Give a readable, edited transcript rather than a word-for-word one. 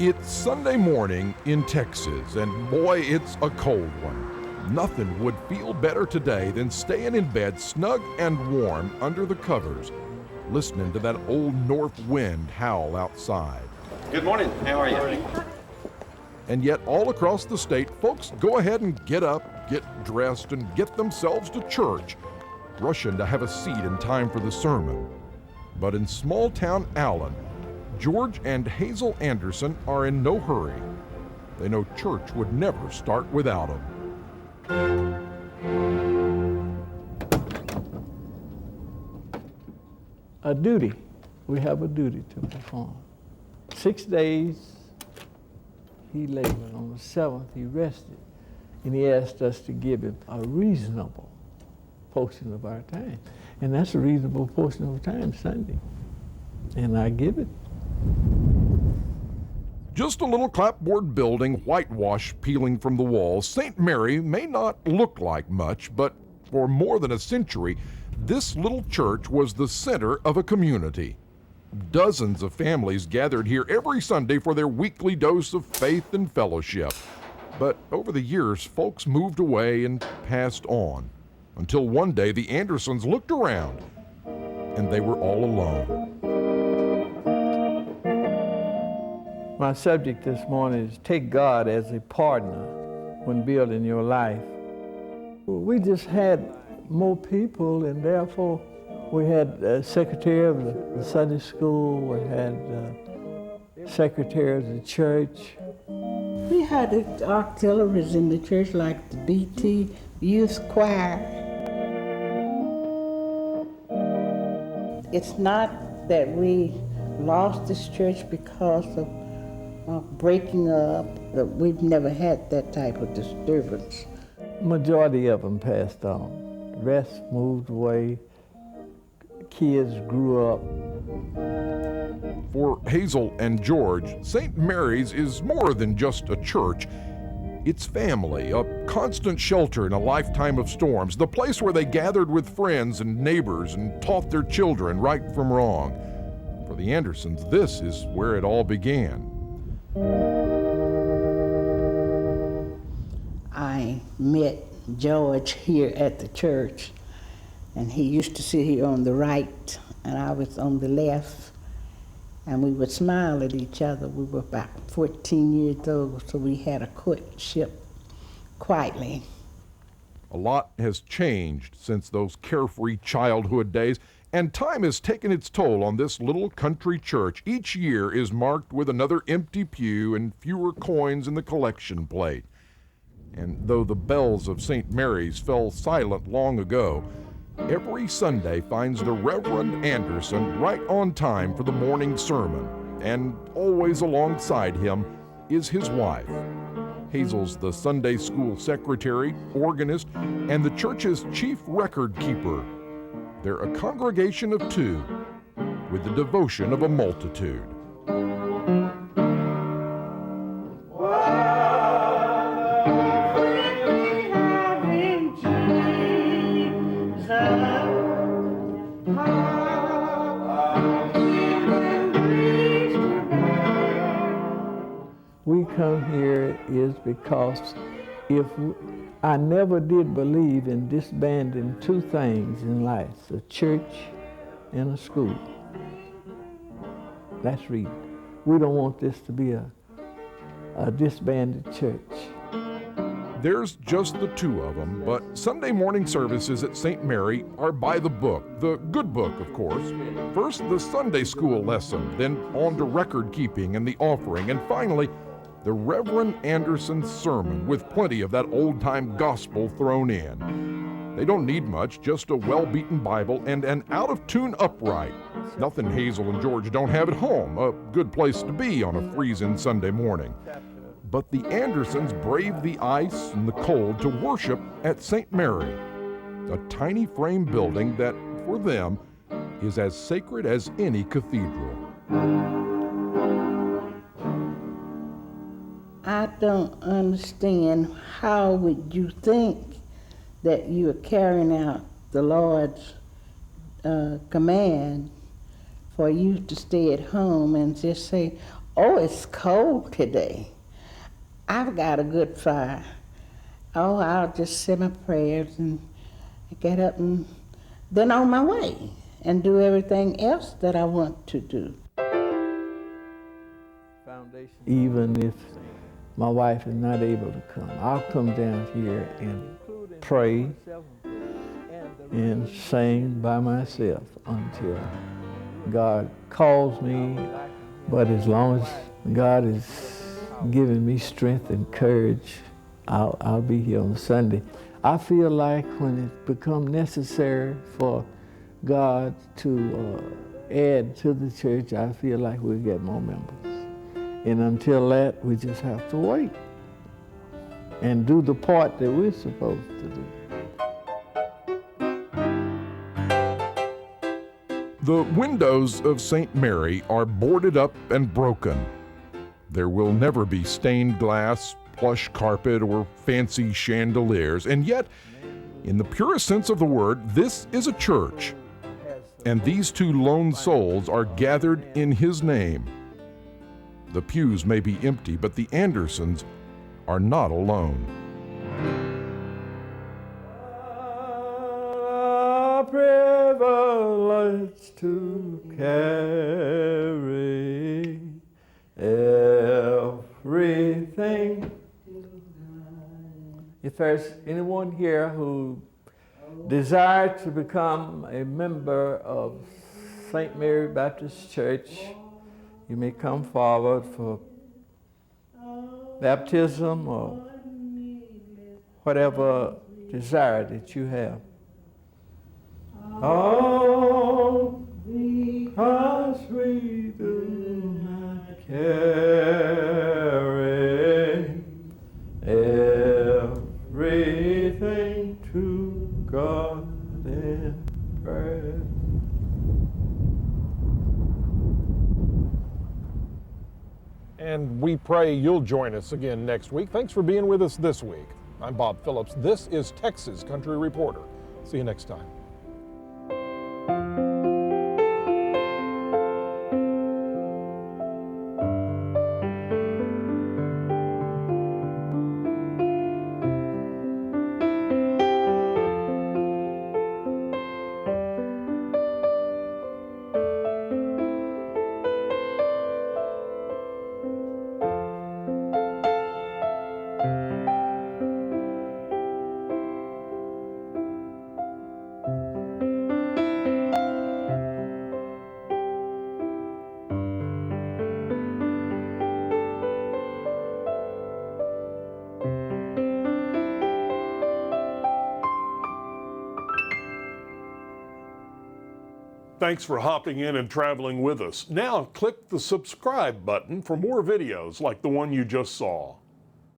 It's Sunday morning in Texas, and boy, it's a cold one. Nothing would feel better today than staying in bed snug and warm under the covers, listening to that old north wind howl outside. Good morning. How are you? And yet, all across the state, folks go ahead and get up, get dressed, and get themselves to church, rushing to have a seat in time for the sermon. But in small town Allen, George and Hazel Anderson are in no hurry. They know church would never start without them. A duty. We have a duty to perform. 6 days he labored. On the seventh he rested. And he asked us to give him a reasonable portion of our time. And that's a reasonable portion of time, Sunday. And I give it. Just a little clapboard building, whitewash peeling from the walls, St. Mary may not look like much, but for more than a century, this little church was the center of a community. Dozens of families gathered here every Sunday for their weekly dose of faith and fellowship. But over the years, folks moved away and passed on, until one day the Andersons looked around, and they were all alone. My subject this morning is take God as a partner when building your life. We just had more people, and therefore we had a secretary of the Sunday school, we had secretary of the church. We had auxiliaries in the church like the BT Youth Choir. It's not that we lost this church because of breaking up. We've never had that type of disturbance. Majority of them passed on. The rest moved away. Kids grew up. For Hazel and George, St. Mary's is more than just a church. It's family, a constant shelter in a lifetime of storms, the place where they gathered with friends and neighbors and taught their children right from wrong. For the Andersons, this is where it all began. I met George here at the church, and he used to sit here on the right, and I was on the left, and we would smile at each other. We were about 14 years old, so we had a courtship quietly. A lot has changed since those carefree childhood days, and time has taken its toll on this little country church. Each year is marked with another empty pew and fewer coins in the collection plate. And though the bells of St. Mary's fell silent long ago, every Sunday finds the Reverend Anderson right on time for the morning sermon, and always alongside him is his wife. Hazel's the Sunday school secretary, organist, and the church's chief record keeper. They're a congregation of two, with the devotion of a multitude. We come here is because I never did believe in disbanding two things in life, a church and a school. That's reason. We don't want this to be a disbanded church. There's just the two of them, but Sunday morning services at St. Mary are by the book, the good book, of course. First, the Sunday school lesson, then on to record keeping and the offering, and finally, the Reverend Anderson's sermon with plenty of that old-time gospel thrown in. They don't need much, just a well-beaten Bible and an out-of-tune upright. Nothing Hazel and George don't have at home, a good place to be on a freezing Sunday morning. But the Andersons brave the ice and the cold to worship at St. Mary, a tiny frame building that, for them, is as sacred as any cathedral. I don't understand how would you think that you are carrying out the Lord's command for you to stay at home and just say, Oh, it's cold today. I've got a good fire. Oh, I'll just say my prayers and get up and then on my way and do everything else that I want to do. Even if my wife is not able to come, I'll come down here and pray and sing by myself until God calls me. But as long as God is giving me strength and courage, I'll be here on Sunday. I feel like when it becomes necessary for God to add to the church, I feel like we'll get more members. And until that, we just have to wait and do the part that we're supposed to do. The windows of St. Mary are boarded up and broken. There will never be stained glass, plush carpet, or fancy chandeliers. And yet, in the purest sense of the word, this is a church. And these two lone souls are gathered in His name. The pews may be empty, but the Andersons are not alone. A privilege to carry everything. If there's anyone here who desires to become a member of St. Mary Baptist Church, you may come forward for baptism or whatever desire that you have. Oh, because we do not carry everything to God in prayer. And we pray you'll join us again next week. Thanks for being with us this week. I'm Bob Phillips. This is Texas Country Reporter. See you next time. Thanks for hopping in and traveling with us. Now click the subscribe button for more videos like the one you just saw.